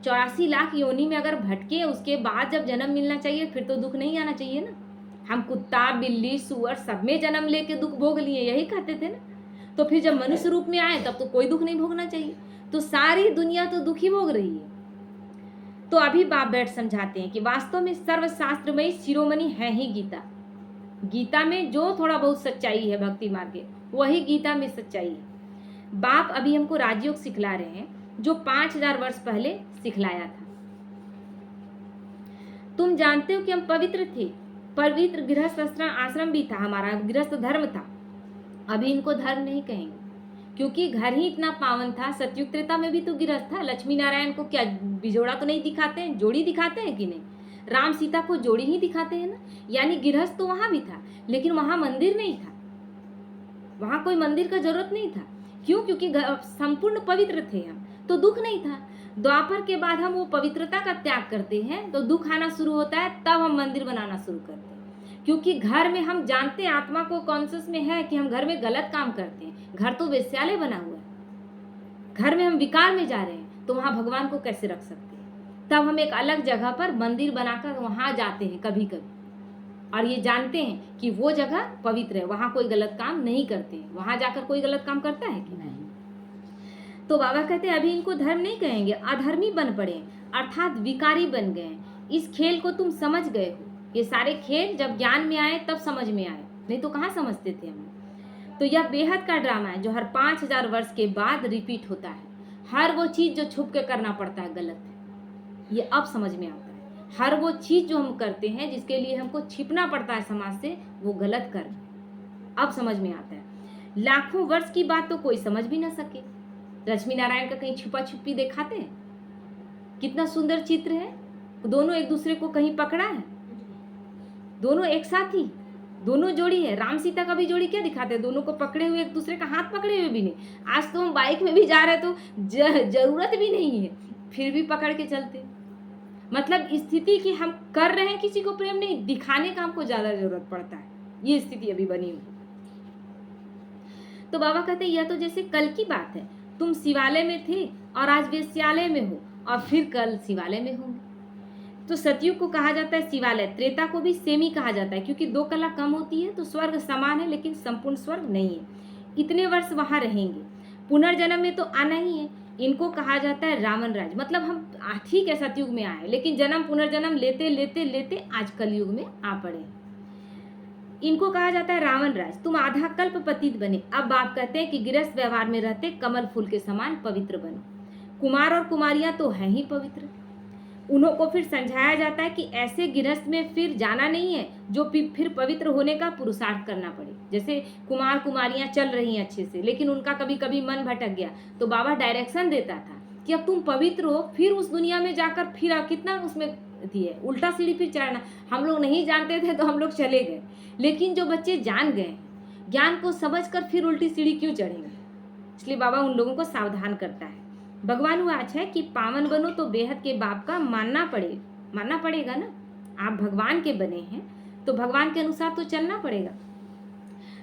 84 लाख योनि में अगर भटके, उसके बाद जब जन्म मिलना चाहिए, फिर तो दुख नहीं आना चाहिए ना। हम कुत्ता, बिल्ली, सुअर सब में जन्म लेके दुख भोग लिए, यही कहते थे ना। तो फिर जब मनुष्य रूप में आए, तब तो कोई दुख नहीं भोगना चाहिए। तो सारी दुनिया तो दुख ही भोग रही है। तो अभी बाप बैठ समझाते हैं कि वास्तव में सर्वशास्त्रमयी शिरोमणि है ही गीता। गीता में जो थोड़ा बहुत सच्चाई है भक्ति मार्ग के, वही गीता में सच्चाई है। बाप अभी हमको राजयोग सिखला रहे हैं, जो 5000 वर्ष पहले सिखलाया था। तुम जानते हो कि हम पवित्र थे, पवित्र गृहस्थ आश्रम भी था, हमारा गृहस्थ धर्म था। अभी इनको धर्म नहीं कहेंगे, क्योंकि घर ही इतना पावन था। सतयुग त्रेता में भी तो गृहस्थ था। लक्ष्मी नारायण को क्या बिजोड़ा तो नहीं दिखाते हैं, जोड़ी दिखाते हैं कि नहीं? राम सीता को जोड़ी ही दिखाते हैं ना। यानी गृहस्थ तो वहां भी था, लेकिन वहां मंदिर नहीं था, वहां कोई मंदिर का जरूरत नहीं था। क्यों? क्योंकि संपूर्ण पवित्र थे हम, तो दुख नहीं था। द्वापर के बाद हम वो पवित्रता का त्याग करते हैं, तो दुख आना शुरू होता है, तब हम मंदिर बनाना शुरू करते हैं। क्योंकि घर में हम जानते हैं, आत्मा को कॉन्शियस में है कि हम घर में गलत काम करते हैं। घर तो वेश्यालय बना हुआ है, घर में हम विकार में जा रहे हैं, तो वहां भगवान को कैसे रख सकते हैं? तब हम एक अलग जगह पर मंदिर बनाकर वहां जाते हैं कभी कभी, और ये जानते हैं कि वो जगह पवित्र है, वहां कोई गलत काम नहीं करते हैं। वहां जाकर कोई गलत काम करता है कि नहीं? तो बाबा कहते हैं अभी इनको धर्म नहीं कहेंगे, अधर्मी बन पड़े, अर्थात विकारी बन गए। इस खेल को तुम समझ गए हो। ये सारे खेल जब ज्ञान में आए तब समझ में आए, नहीं तो कहाँ समझते थे हम। तो यह बेहद का ड्रामा है, जो हर 5000 वर्ष के बाद रिपीट होता है। हर वो चीज जो छुप के करना पड़ता है गलत है, ये अब समझ में आता है। हर वो चीज जो हम करते हैं, जिसके लिए हमको छिपना पड़ता है समाज से, वो गलत कर, अब समझ में आता है। लाखों वर्ष की बात तो कोई समझ भी ना सके। लक्ष्मी नारायण का कहीं छुपा छुपी दिखाते हैं? कितना सुंदर चित्र है, दोनों एक दूसरे को कहीं पकड़ा है, दोनों एक साथ ही, दोनों जोड़ी है। राम सीता का भी जोड़ी क्या दिखाते हैं? दोनों को पकड़े हुए, एक दूसरे का हाथ पकड़े हुए भी नहीं। आज तो हम बाइक में भी जा रहे तो जरूरत भी नहीं है, फिर भी पकड़ के चलते। मतलब स्थिति कि हम कर रहे हैं किसी को प्रेम, नहीं दिखाने का हमको ज्यादा जरूरत पड़ता है, ये स्थिति अभी बनी हुई। तो बाबा कहते हैं यह तो जैसे कल की बात है, तुम शिवालय में थे और आज वेश्यालय में हो, और फिर कल शिवालय में होंगे। तो सतयुग को कहा जाता है शिवालय, त्रेता को भी सेमी कहा जाता है, क्योंकि 2 कला कम होती है। तो स्वर्ग समान है, लेकिन संपूर्ण स्वर्ग नहीं है। इतने वर्ष वहां रहेंगे, पुनर्जन्म में तो आना ही है। इनको कहा जाता है रावण राज। मतलब हम ठीक है सतयुग में आए, लेकिन जन्म पुनर्जन्म लेते लेते लेते आज कलयुग में आ पड़े। इनको कहा जाता है रावण राज। तुम आधा कल्प पतित बने। अब बाप कहते हैं कि गृहस्थ व्यवहार में रहते कमल फूल के समान पवित्र बनो। कुमार और कुमारियां तो हैं ही पवित्र। उन्हों को फिर समझाया जाता है कि ऐसे गृहस्थ में फिर जाना नहीं है जो फिर पवित्र होने का पुरुषार्थ करना पड़े। जैसे कुमार कुमारियां चल रही हैं अच्छे से, लेकिन उनका कभी कभी मन भटक गया, तो बाबा डायरेक्शन देता था कि अब तुम पवित्र हो, फिर उस दुनिया में जाकर फिर कितना उसमें थी है उल्टा सीढ़ी फिर चढ़ना। हम लोग नहीं जानते थे तो हम लोग चले गए, लेकिन जो बच्चे जान गए, ज्ञान को समझकर फिर उल्टी सीढ़ी क्यों चढ़ेंगे? इसलिए बाबा उन लोगों को सावधान करता है। भगवान हुआ अच्छा है कि पावन बनो तो बेहद के बाप का मानना पड़ेगा ना। आप भगवान के बने हैं तो भगवान के अनुसार तो चलना पड़ेगा।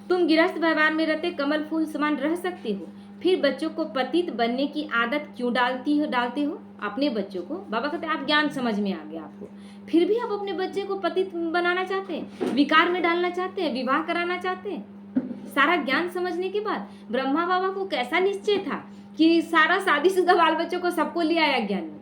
तुम गृहस्थ व्यवहार में रहते कमल फूल समान रह सकते हो, फिर बच्चों को पतित बनने की आदत क्यों डालते हो अपने बच्चों को? बाबा कहते हैं आप ज्ञान समझ में आ गया आपको, फिर भी आप अपने बच्चे को पतित बनाना चाहते हैं, विकार में डालना चाहते हैं, विवाह कराना चाहते हैं। सारा ज्ञान समझने के बाद ब्रह्मा बाबा को कैसा निश्चय था कि सारा शादीशुदा बाल बच्चों को सबको ले आया ज्ञान में,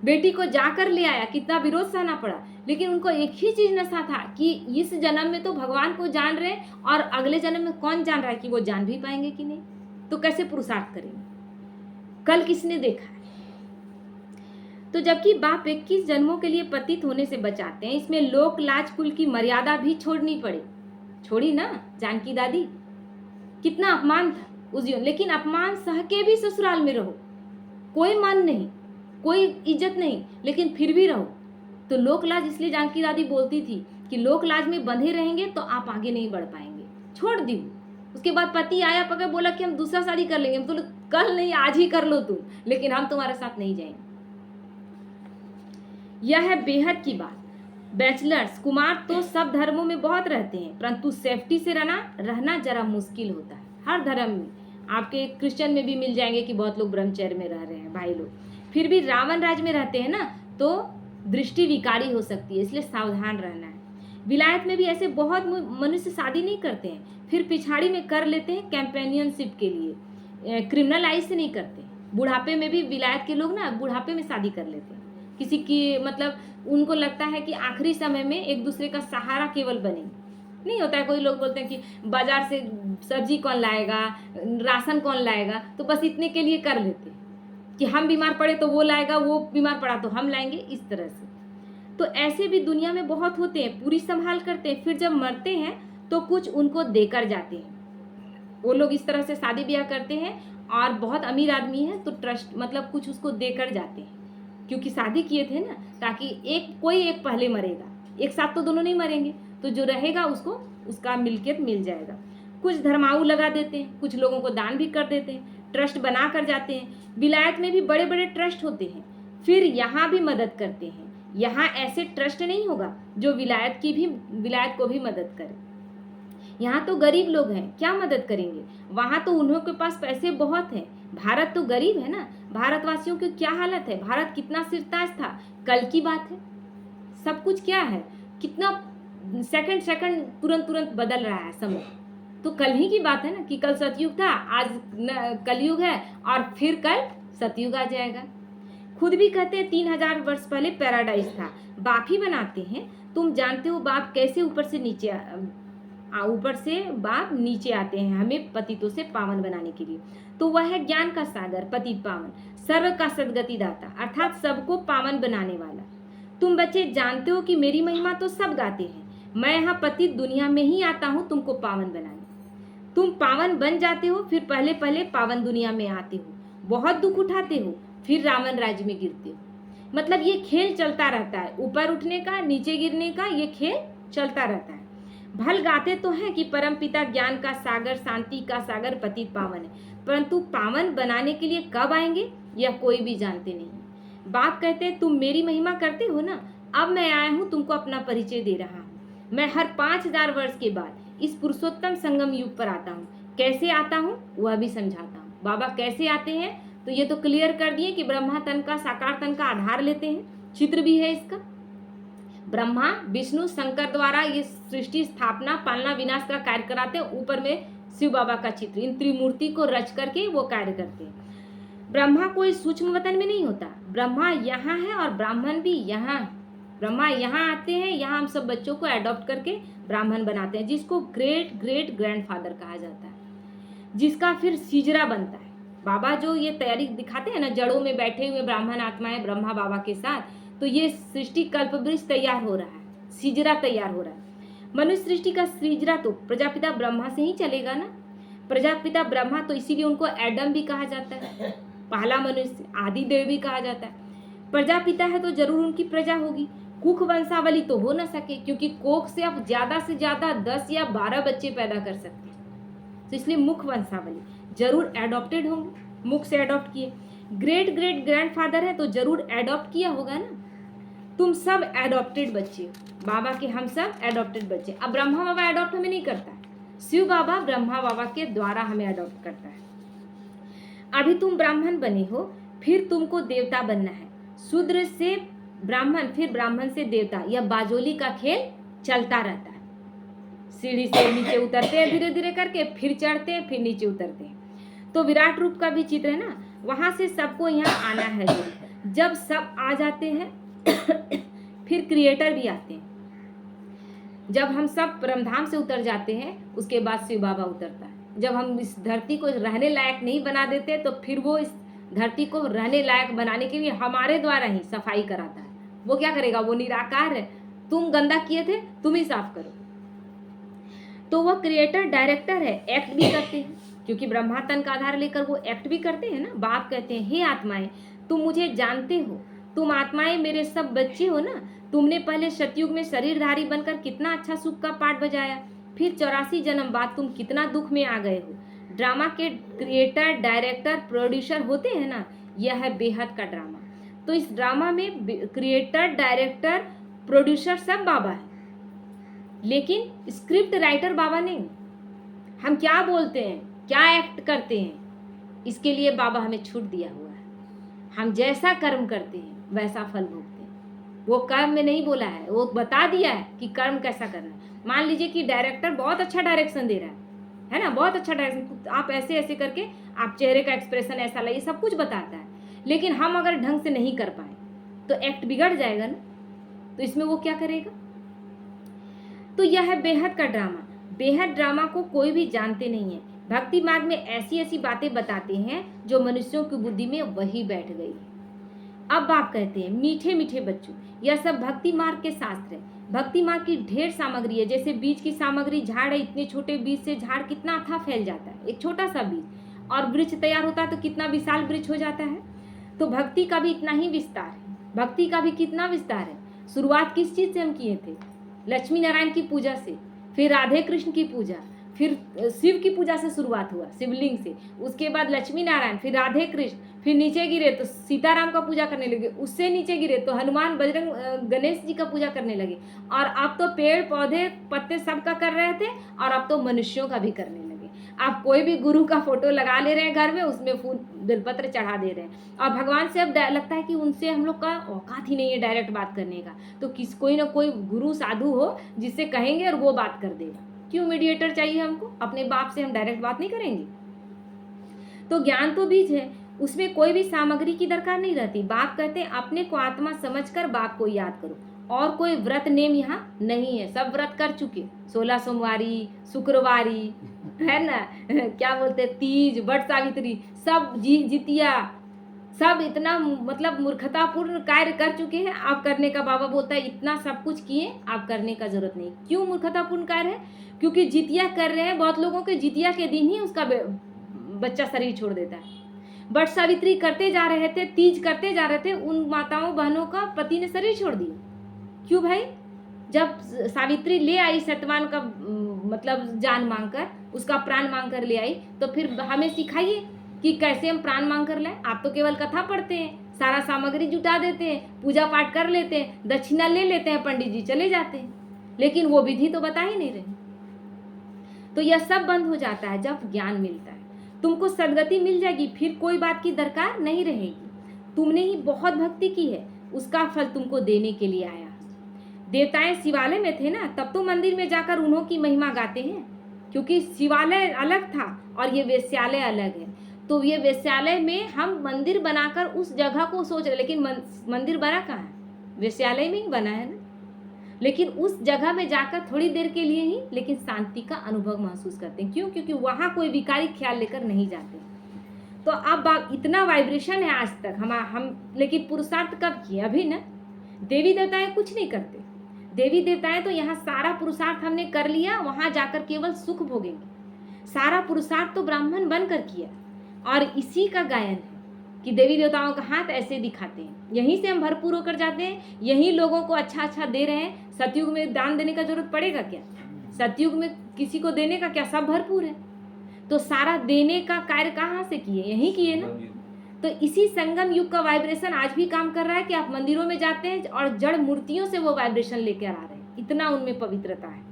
बेटी को जाकर ले आया, कितना विरोध सहना पड़ा, लेकिन उनको एक ही चीज नशा था कि इस जन्म में तो भगवान को जान रहे, और अगले जन्म में कौन जान रहा है कि वो जान भी पाएंगे कि नहीं, तो कैसे पुरुषार्थ करेंगे? कल किसने देखा है? तो जबकि बाप 21 जन्मों के लिए पतित होने से बचाते हैं, इसमें लोक लाज कुल की मर्यादा भी छोड़नी पड़े। छोड़ी ना जानकी दादी, कितना अपमान था उस जीवन, लेकिन अपमान सह के भी ससुराल में रहो, कोई मान नहीं, कोई इज्जत नहीं, लेकिन फिर भी रहो। तो लोक लाज इसलिए जानकी दादी बोलती थी कि लोक लाज में बंधे रहेंगे तो आप आगे नहीं बढ़ पाएंगे। छोड़ दी। उसके बाद पति आया पकड़, बोला कि हम दूसरा शादी कर लेंगे। हम तो कल नहीं आज ही कर लो तुम, लेकिन हम तुम्हारे साथ नहीं जाएंगे। यह है बेहद की बात। बैचलर्स कुमार तो सब धर्मों में बहुत रहते हैं, परंतु सेफ्टी से रहना जरा मुश्किल होता है। हर धर्म में आपके क्रिश्चियन में भी मिल जाएंगे कि बहुत लोग ब्रह्मचर्य में रह रहे हैं भाई लोग, फिर भी रावण राज में रहते हैं ना, तो दृष्टि विकारी हो सकती है, इसलिए सावधान रहना है। विलायत में भी ऐसे बहुत मनुष्य शादी नहीं करते हैं, फिर पिछाड़ी में कर लेते हैं कैंपेनियनशिप के लिए, क्रिमिनलाइज से नहीं करते। बुढ़ापे में भी विलायत के लोग ना बुढ़ापे में शादी कर लेते हैं, किसी की मतलब उनको लगता है कि आखिरी समय में एक दूसरे का सहारा केवल बने। नहीं होता है, कोई लोग बोलते हैं कि बाजार से सब्जी कौन लाएगा, राशन कौन लाएगा, तो बस इतने के लिए कर लेते हैं कि हम बीमार पड़े तो वो लाएगा, वो बीमार पड़ा तो हम लाएंगे, इस तरह से। तो ऐसे भी दुनिया में बहुत होते हैं, पूरी संभाल करते हैं, फिर जब मरते हैं तो कुछ उनको देकर जाते हैं। वो लोग इस तरह से शादी ब्याह करते हैं और बहुत अमीर आदमी है तो ट्रस्ट मतलब कुछ उसको देकर जाते हैं, क्योंकि शादी किए थे ना, ताकि कोई एक पहले मरेगा, एक साथ तो दोनों नहीं मरेंगे, तो जो रहेगा उसको उसका मिल्कियत मिल जाएगा। कुछ धर्माऊ लगा देते हैं, कुछ लोगों को दान भी कर देते हैं, ट्रस्ट बना कर जाते हैं। विलायत में भी बड़े बड़े ट्रस्ट होते हैं, फिर यहाँ भी मदद करते हैं। यहाँ ऐसे ट्रस्ट नहीं होगा जो विलायत को भी मदद करे। यहाँ तो गरीब लोग हैं, क्या मदद करेंगे, वहाँ तो उन्हों के पास पैसे बहुत हैं। भारत तो गरीब है ना, भारतवासियों की क्या हालत है, भारत कितना सिरताज था, कल की बात है। सब कुछ क्या है, कितना सेकंड तुरंत बदल रहा है समय। तो कल ही की बात है ना कि कल सतयुग था, आज कलयुग है और फिर कल सतयुग आ जाएगा। खुद भी कहते हैं 3000 वर्ष पहले पैराडाइज था, बाप ही बनाते हैं। तुम जानते हो बाप कैसे ऊपर से बाप नीचे आते हैं हमें पतितों से पावन बनाने के लिए। तो वह है ज्ञान का सागर, पतित पावन, सर्व का सदगति दाता, अर्थात सबको पावन बनाने वाला। तुम बच्चे जानते हो कि मेरी महिमा तो सब गाते हैं, मैं यहाँ पतित दुनिया में ही आता हूँ तुमको पावन बनाने। तुम पावन बन जाते हो, फिर पहले पावन दुनिया में आते हो, बहुत दुख उठाते हो, फिर रावण राज्य में गिरते हो। मतलब ये खेल चलता रहता है, ऊपर उठने का नीचे गिरने का, ये खेल चलता रहता है। भल गाते तो हैं कि परम पिता ज्ञान का सागर, शांति का सागर, पतित पावन है, परंतु पावन बनाने के लिए कब आएंगे यह कोई भी जानते नहीं। बाप कहते हैं तुम मेरी महिमा करते हो ना, अब मैं आया हूँ तुमको अपना परिचय दे रहा हूँ। मैं हर 5000 वर्ष के बाद इस पुरुषोत्तम संगम युग पर आता हूँ। कैसे आता हूँ वह भी समझाता हूँ। बाबा कैसे आते हैं तो ये तो क्लियर कर दिए कि ब्रह्मा तन का, साकार तन का आधार लेते हैं, चित्र भी है इसका। ब्रह्मा विष्णु शंकर द्वारा ये सृष्टि स्थापना पालना विनाश का कार्य कराते हैं, ऊपर में शिव बाबा का चित्र, इन त्रिमूर्ति को रच करके वो कार्य करते हैं। ब्रह्मा कोई सूक्ष्म वतन में नहीं होता, ब्रह्मा यहाँ है और ब्राह्मण भी यहाँ है। ब्रह्मा यहाँ आते हैं, यहाँ हम सब बच्चों को एडॉप्ट करके ब्राह्मण बनाते हैं, जिसको ग्रेट ग्रेट ग्रैंडफादर कहा जाता है, जिसका फिर सिजरा बनता है। बाबा जो ये तैयारी दिखाते हैं ना, जड़ों में बैठे हुए ब्राह्मण आत्माएं ब्रह्मा बाबा के साथ, तो ये सृष्टि कल्पवृक्ष तैयार हो रहा है, सिजरा तैयार हो रहा है। मनुष्य सृष्टि का सिजरा तो प्रजापिता ब्रह्मा से ही चलेगा ना। प्रजापिता ब्रह्मा, तो इसीलिए उनको एडम भी कहा जाता है, पहला मनुष्य, आदि देव भी कहा जाता है। प्रजापिता है तो जरूर उनकी प्रजा होगी। कुख वंशावली तो हो ना सके, क्योंकि कोख से आप ज्यादा से ज्यादा 10 या 12 बच्चे पैदा कर सकते हैं, तो इसलिए मुख वंशावली जरूर एडॉप्टेड होंगे, मुख से एडॉप्ट किए। ग्रेट ग्रेट ग्रैंडफादर है तो जरूर एडॉप्ट किया होगा ना। तुम सब एडॉप्टेड बच्चे हो बाबा के, हम सब एडॉप्टेड बच्चे। अब ब्रह्मा बाबा एडॉप्ट हमें नहीं करता है, शिव बाबा ब्रह्मा बाबा के द्वारा हमें एडॉप्ट करता है। अभी तुम ब्राह्मण बने हो, फिर तुमको देवता बनना है, शूद्र से ब्राह्मण, फिर ब्राह्मण से देवता। यह बाजोली का खेल चलता रहता है। सीढ़ी से नीचे उतरते हैं धीरे धीरे करके, फिर चढ़ते हैं, फिर नीचे उतरते हैं। तो विराट रूप का भी चित्र है ना, वहां से सबको यहाँ आना है। जब सब आ जाते हैं फिर क्रिएटर भी आते हैं। जब हम सब परमधाम से उतर जाते हैं, उसके बाद शिव बाबा उतरता है। जब हम इस धरती को रहने लायक नहीं बना देते, तो फिर वो इस धरती को रहने लायक बनाने के लिए हमारे द्वारा ही सफाई कराता है। वो क्या करेगा? वो निराकार है, तुम गंदा किए थे, तुम ही साफ करो। तो वह क्रिएटर डायरेक्टर है, एक्ट भी करते हैं, क्योंकि ब्रह्मा तन का आधार लेकर वो एक्ट भी करते हैं ना। बाप कहते हैं, हे आत्माएं, तुम मुझे जानते हो, तुम आत्माएं मेरे सब बच्चे हो ना। तुमने पहले सतयुग में शरीरधारी बनकर कितना अच्छा सुख का पाठ बजाया, फिर 84 जन्म बाद तुम कितना दुख में आ गए हो। ड्रामा के क्रिएटर डायरेक्टर प्रोड्यूसर होते हैं ना, यह है बेहद का ड्रामा। तो इस ड्रामा में क्रिएटर डायरेक्टर प्रोड्यूसर सब बाबा है, लेकिन स्क्रिप्ट राइटर बाबा नहीं। हम क्या बोलते हैं, क्या एक्ट करते हैं, इसके लिए बाबा हमें छूट दिया हुआ है। हम जैसा कर्म करते हैं वैसा फल भोगते हैं। वो कर्म में नहीं बोला है, वो बता दिया है कि कर्म कैसा करना है। मान लीजिए कि डायरेक्टर बहुत अच्छा डायरेक्शन दे रहा है ना, बहुत अच्छा डायरेक्शन, आप ऐसे ऐसे करके आप चेहरे का एक्सप्रेशन ऐसा लाइए, सब कुछ बताता है, लेकिन हम अगर ढंग से नहीं कर पाए तो एक्ट बिगड़ जाएगा ना। तो इसमें वो क्या करेगा? तो यह है बेहद का ड्रामा। बेहद ड्रामा को कोई भी जानते नहीं है। भक्ति मार्ग में ऐसी ऐसी बातें बताते हैं जो मनुष्यों की बुद्धि में वही बैठ गई है। अब बाप कहते हैं, मीठे मीठे बच्चों, यह सब भक्ति मार्ग के शास्त्र है। भक्ति मार्ग की ढेर सामग्री है। जैसे बीज की सामग्री, झाड़ है, इतने छोटे बीज से झाड़ कितना अथाह फैल जाता है, एक छोटा सा बीज, और वृक्ष तैयार होता है तो कितना विशाल वृक्ष हो जाता है। तो भक्ति का भी इतना ही विस्तार है, भक्ति का भी कितना विस्तार है। शुरुआत किस चीज से हम किए थे? लक्ष्मी नारायण की पूजा से, फिर राधे कृष्ण की पूजा, फिर शिव की पूजा से शुरुआत हुआ, शिवलिंग से, उसके बाद लक्ष्मी नारायण, फिर राधे कृष्ण, फिर नीचे गिरे तो सीताराम का पूजा करने लगे, उससे नीचे गिरे तो हनुमान, बजरंग, गणेश जी का पूजा करने लगे, और अब तो पेड़ पौधे पत्ते सब का कर रहे थे, और अब तो मनुष्यों का भी करने लगे। आप कोई भी गुरु का फोटो लगा ले रहे हैं घर में, उसमें फूल बेलपत्र चढ़ा दे रहे हैं, और भगवान से अब लगता है कि उनसे हम लोग का औकात ही नहीं है डायरेक्ट बात करने का। तो कोई ना कोई गुरु साधु हो जिससे कहेंगे और वो बात कर देगा। क्यों मीडिएटर चाहिए हमको? अपने बाप से हम डायरेक्ट बात नहीं करेंगे? तो ज्ञान तो बीज है, उसमें कोई भी सामग्री की दरकार नहीं रहती। बाप कहते हैं, अपने को आत्मा समझकर बाप को याद करो, और कोई व्रत नेम यहाँ नहीं है, सब व्रत कर चुके। 16 सोमवारी, शुक्रवारी, है ना, क्या बोलते, तीज, वट सावित्री, सब जितिया, सब इतना मतलब मूर्खतापूर्ण कार्य कर चुके हैं। आप करने का, बाबा बोलता है, इतना सब कुछ किए, आप करने का जरूरत नहीं। क्यों मूर्खतापूर्ण कार्य है? क्योंकि जितिया कर रहे हैं, बहुत लोगों के जितिया के दिन ही उसका बच्चा शरीर छोड़ देता है। वट सावित्री करते जा रहे थे, तीज करते जा रहे थे, उन माताओं बहनों का पति ने शरीर छोड़ दिया। क्यों भाई? जब सावित्री ले आई सत्यवान का मतलब जान मांगकर, उसका प्राण मांगकर ले आई, तो फिर हमें सिखाइए कि कैसे हम प्राण मांग कर लें। आप तो केवल कथा पढ़ते हैं, सारा सामग्री जुटा देते हैं, पूजा पाठ कर लेते हैं, दक्षिणा ले लेते हैं, पंडित जी चले जाते हैं, लेकिन वो विधि तो बता ही नहीं रहे। तो यह सब बंद हो जाता है जब ज्ञान मिलता है। तुमको सदगति मिल जाएगी, फिर कोई बात की दरकार नहीं रहेगी। तुमने ही बहुत भक्ति की है, उसका फल तुमको देने के लिए आया। देवताएं शिवालय में थे ना, तब तो मंदिर में जाकर उन्हों की महिमा गाते हैं, क्योंकि शिवालय अलग था और ये वेश्यालय अलग है। तो ये वेश्यालय में हम मंदिर बनाकर उस जगह को सोच रहे, लेकिन मंदिर बना कहाँ है? वेश्यालय में ही बना है ना। लेकिन उस जगह में जाकर थोड़ी देर के लिए ही, लेकिन शांति का अनुभव महसूस करते हैं। क्यों? क्योंकि वहाँ कोई विकारी ख्याल लेकर नहीं जाते। तो अब इतना वाइब्रेशन है आज तक हम लेकिन पुरुषार्थ कब किए? अभी ना। देवी देवताएं कुछ नहीं करते। देवी देवताएं तो यहाँ सारा पुरुषार्थ हमने कर लिया, वहाँ जाकर केवल सुख भोगेंगे। सारा पुरुषार्थ तो ब्राह्मण बनकर किया, और इसी का गायन है कि देवी देवताओं का हाथ ऐसे दिखाते हैं। यहीं से हम भरपूर होकर जाते हैं, यहीं लोगों को अच्छा अच्छा दे रहे हैं। सतयुग में दान देने का जरूरत पड़ेगा क्या? सतयुग में किसी को देने का क्या? सब भरपूर है। तो सारा देने का कार्य कहाँ से किए? यहीं किए ना। तो इसी संगम युग का वाइब्रेशन आज भी काम कर रहा है कि आप मंदिरों में जाते हैं और जड़ मूर्तियों से वो वाइब्रेशन लेकर आ रहे हैं, इतना उनमें पवित्रता है।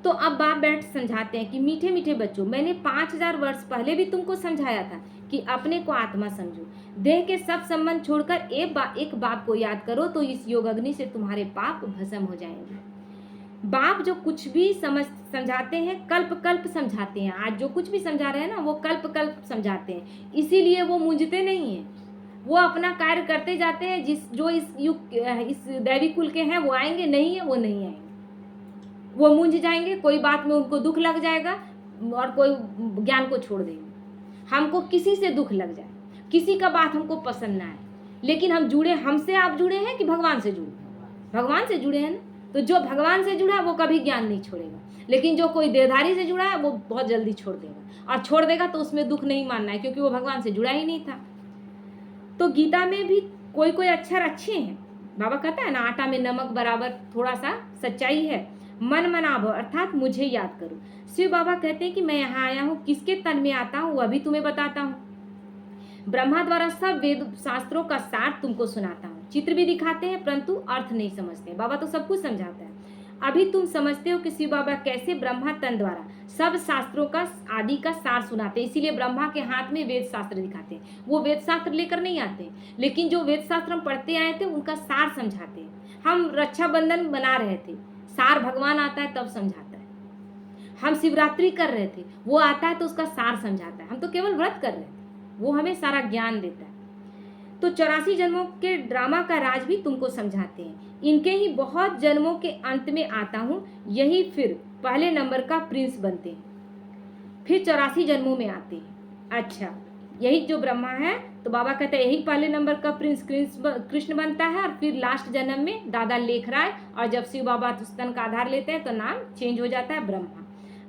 तो अब बाप बैठ समझाते हैं कि मीठे मीठे बच्चों, मैंने 5000 वर्ष पहले भी तुमको समझाया था कि अपने को आत्मा समझो, देह के सब संबंध छोड़कर एक बाप को याद करो, तो इस योग अग्नि से तुम्हारे पाप भस्म हो जाएंगे। बाप जो कुछ भी समझाते हैं, कल्प कल्प समझाते हैं। आज जो कुछ भी समझा रहे हैं ना, वो कल्प कल्प समझाते हैं, इसीलिए वो मूंझते नहीं हैं। वो अपना कार्य करते जाते हैं। जो इस दैवी कुल के हैं वो आएंगे, नहीं है वो नहीं आएंगे, वो मूंझ जाएंगे, कोई बात में उनको दुख लग जाएगा और कोई ज्ञान को छोड़ देंगे। हमको किसी से दुख लग जाए, किसी का बात हमको पसंद ना आए, लेकिन हम जुड़े, हमसे आप जुड़े हैं कि भगवान से जुड़े? भगवान से जुड़े हैं ना। तो जो भगवान से जुड़ा है वो कभी ज्ञान नहीं छोड़ेगा, लेकिन जो कोई देहधारी से जुड़ा है वो बहुत जल्दी छोड़ देगा, और छोड़ देगा तो उसमें दुख नहीं मानना है, क्योंकि वो भगवान से जुड़ा ही नहीं था। तो गीता में भी कोई कोई अक्षर अच्छे हैं। बाबा कहता है ना, आटा में नमक बराबर थोड़ा सा सच्चाई है। मन मनाभो अर्थात मुझे याद करो। शिव बाबा कहते हैं कि मैं यहाँ आया हूँ, किसके तन में आता हूँ वह भी तुम्हें बताता हूँ। ब्रह्मा द्वारा सब वेद शास्त्रों का सार तुमको सुनाता हूँ। चित्र भी दिखाते हैं परंतु अर्थ नहीं समझते। बाबा तो सब कुछ समझाता है। अभी तुम समझते हो कि शिव बाबा कैसे ब्रह्मा तन द्वारा सब शास्त्रों का आदि का सार सुनाते हैं। इसीलिए ब्रह्मा के हाथ में वेद शास्त्र दिखाते हैं। वो वेद शास्त्र लेकर नहीं आते, लेकिन जो वेद शास्त्र हम पढ़ते आए थे उनका सार समझाते हैं। हम रक्षाबंधन बना रहे थे, सार भगवान आता है तब समझाता है। हम शिवरात्रि कर रहे थे, वो आता है तो उसका सार समझाता है। हम तो केवल व्रत कर रहे थे, वो हमें सारा ज्ञान देता है। तो 84 जन्मों के ड्रामा का राज भी तुमको समझाते हैं। इनके ही बहुत जन्मों के अंत में आता हूँ, यही फिर पहले नंबर का प्रिंस बनते हैं, फिर 84 जन्मों में आते हैं। अच्छा, यही जो ब्रह्मा है, तो बाबा कहते हैं यही पहले नंबर का प्रिंस कृष्ण बनता है, और फिर लास्ट जन्म में दादा लेख राय, और जब शिव बाबा स्तन का आधार लेते हैं तो नाम चेंज हो जाता है ब्रह्मा।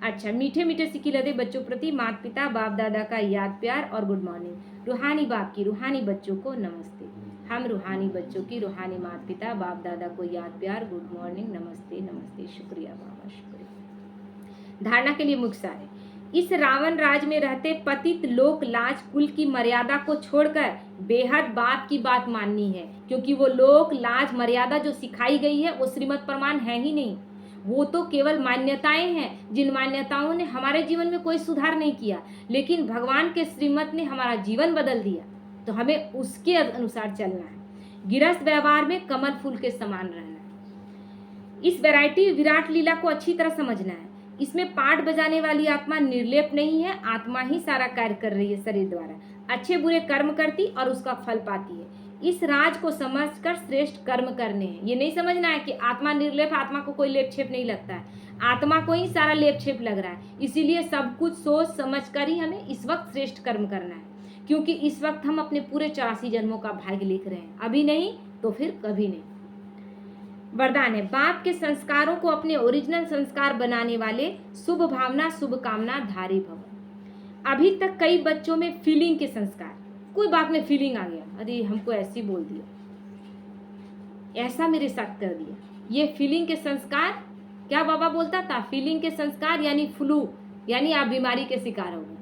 अच्छा, मीठे मीठे सिक्की लदे बच्चों प्रति माता पिता बाप दादा का याद प्यार और गुड मॉर्निंग। रूहानी बाप की रूहानी बच्चों को नमस्ते। हम रूहानी बच्चों की रूहानी माता पिता बाप दादा को याद प्यार, गुड मॉर्निंग, नमस्ते नमस्ते। शुक्रिया बाबा, शुक्रिया। धारणा के लिए मुख्य सार है, इस रावण राज में रहते पतित लोक लाज कुल की मर्यादा को छोड़कर बेहद बाप की बात माननी है, क्योंकि वो लोक लाज मर्यादा जो सिखाई गई है वो श्रीमत प्रमाण है ही नहीं। वो तो केवल मान्यताएं हैं, जिन मान्यताओं ने हमारे जीवन में कोई सुधार नहीं किया, लेकिन भगवान के श्रीमत ने हमारा जीवन बदल दिया, तो हमें उसके अनुसार चलना है। गृहस्थ व्यवहार में कमल फूल के समान रहना है। इस वैरायटी विराट लीला को अच्छी तरह समझना है। इसमें पाठ बजाने वाली आत्मा निर्लेप नहीं है, आत्मा ही सारा कार्य कर रही है शरीर द्वारा, अच्छे बुरे कर्म करती और उसका फल पाती है। इस राज को समझकर श्रेष्ठ कर्म करने हैं। ये नहीं समझना है कि आत्मा निर्लेप, आत्मा को कोई लेप छेप नहीं लगता है, आत्मा को ही सारा लेप छेप लग रहा है। इसीलिए सब कुछ सोच समझ कर ही हमें इस वक्त श्रेष्ठ कर्म करना है, क्योंकि इस वक्त हम अपने पूरे 84 जन्मों का भाग्य लिख रहे हैं। अभी नहीं तो फिर कभी नहीं। वरदान है, बाप के संस्कारों को अपने ओरिजिनल संस्कार बनाने वाले शुभ भावना शुभ कामना धारी भव। अभी तक कई बच्चों में फीलिंग के संस्कार, कोई बात में फीलिंग आ गया, अरे हमको ऐसे बोल दिया, ऐसा मेरे साथ कर दिया, ये फीलिंग के संस्कार। क्या बाबा बोलता था? फीलिंग के संस्कार यानी फ्लू, यानी आप बीमारी के शिकार हो गए।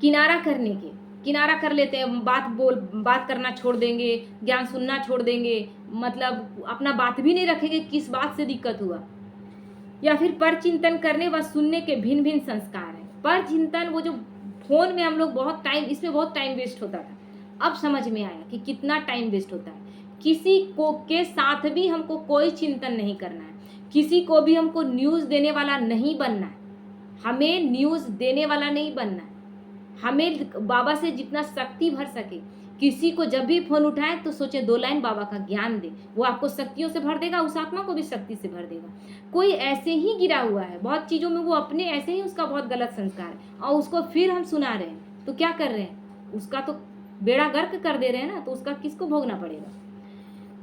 किनारा करने के, किनारा कर लेते हैं, बात करना छोड़ देंगे, ज्ञान सुनना छोड़ देंगे, मतलब अपना बात भी नहीं रखेंगे किस बात से दिक्कत हुआ। या फिर पर चिंतन करने व सुनने के भिन्न भिन्न संस्कार है। पर चिंतन, वो जो फोन में हम लोग बहुत टाइम, इसमें बहुत टाइम वेस्ट होता था, अब समझ में आया कि कितना टाइम वेस्ट होता है। किसी को के साथ भी हमको कोई चिंतन नहीं करना है, किसी को भी हमको न्यूज़ देने वाला नहीं बनना है, हमें न्यूज़ देने वाला नहीं बनना है। हमें बाबा से जितना शक्ति भर सके, किसी को जब भी फोन उठाए तो सोचे 2 लाइन बाबा का ज्ञान दे, वो आपको शक्तियों से भर देगा, उस आत्मा को भी शक्ति से भर देगा। कोई ऐसे ही गिरा हुआ है बहुत चीज़ों में, वो अपने ऐसे ही, उसका बहुत गलत संस्कार है, और उसको फिर हम सुना रहे हैं, तो क्या कर रहे हैं? उसका तो बेड़ा गर्क कर दे रहे हैं ना, तो उसका किसको भोगना पड़ेगा?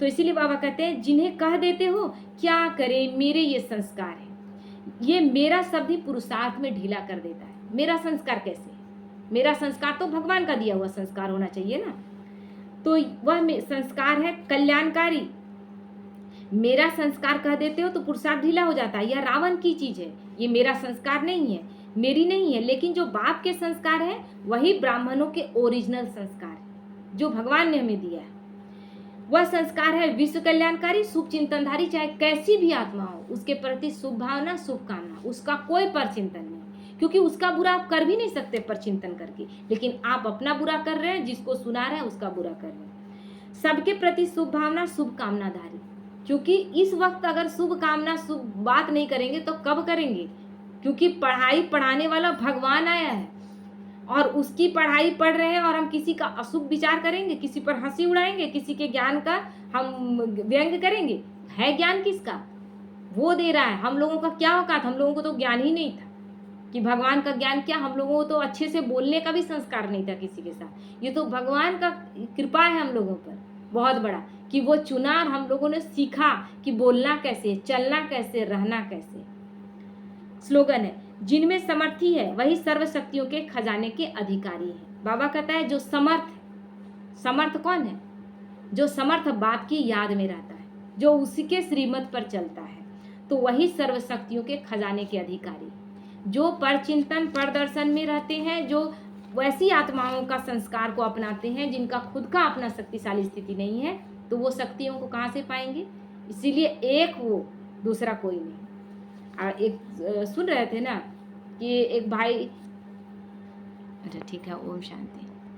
तो इसीलिए बाबा कहते हैं, जिन्हें कह देते हो क्या करे मेरे ये संस्कार है, ये मेरा शब्द ही पुरुषार्थ में ढीला कर देता है। मेरा संस्कार कैसे? मेरा संस्कार तो भगवान का दिया हुआ संस्कार होना चाहिए ना, तो वह संस्कार है कल्याणकारी। मेरा संस्कार कह देते हो तो पुरुषार्थ ढीला हो जाता है। यह रावण की चीज है, ये मेरा संस्कार नहीं है, मेरी नहीं है। लेकिन जो बाप के संस्कार है वही ब्राह्मणों के ओरिजिनल संस्कार है, जो भगवान ने हमें दिया है। वह संस्कार है विश्व कल्याणकारी, शुभ चिंतनधारी, चाहे कैसी भी आत्मा हो उसके प्रति शुभ भावना शुभ कामना, उसका कोई पर चिंतन नहीं, क्योंकि उसका बुरा आप कर भी नहीं सकते पर चिंतन करके, लेकिन आप अपना बुरा कर रहे हैं, जिसको सुना रहे हैं उसका बुरा कर रहे हैं। सबके प्रति शुभ भावना शुभ कामना धारी, क्योंकि इस वक्त अगर शुभ कामना शुभ बात नहीं करेंगे तो कब करेंगे? क्योंकि पढ़ाई पढ़ाने वाला भगवान आया है और उसकी पढ़ाई पढ़ रहे हैं, और हम किसी का अशुभ विचार करेंगे, किसी पर हंसी उड़ाएंगे, किसी के ज्ञान का हम व्यंग करेंगे। है ज्ञान किसका? वो दे रहा है। हम लोगों का क्या औकात? हम लोगों को तो ज्ञान ही नहीं था कि भगवान का ज्ञान क्या, हम लोगों को तो अच्छे से बोलने का भी संस्कार नहीं था किसी के साथ। ये तो भगवान का कृपा है हम लोगों पर बहुत बड़ा, कि वो चुना और हम लोगों ने सीखा कि बोलना कैसे, चलना कैसे, रहना कैसे। स्लोगन है, जिनमें समर्थी है वही सर्व शक्तियों के खजाने के अधिकारी है। बाबा कहता है जो समर्थ, समर्थ कौन है? जो समर्थ बाप की याद में रहता है, जो उसी के श्रीमत पर चलता है, तो वही सर्व शक्तियों के खजाने के अधिकारी। जो पर चिंतन पर दर्शन में रहते हैं, जो वैसी आत्माओं का संस्कार को अपनाते हैं जिनका खुद का अपना शक्तिशाली स्थिति नहीं है, तो वो शक्तियों को कहाँ से पाएंगे? इसीलिए एक वो, दूसरा कोई नहीं। और एक सुन रहे थे ना कि एक भाई, अच्छा ठीक है, ओम शांति।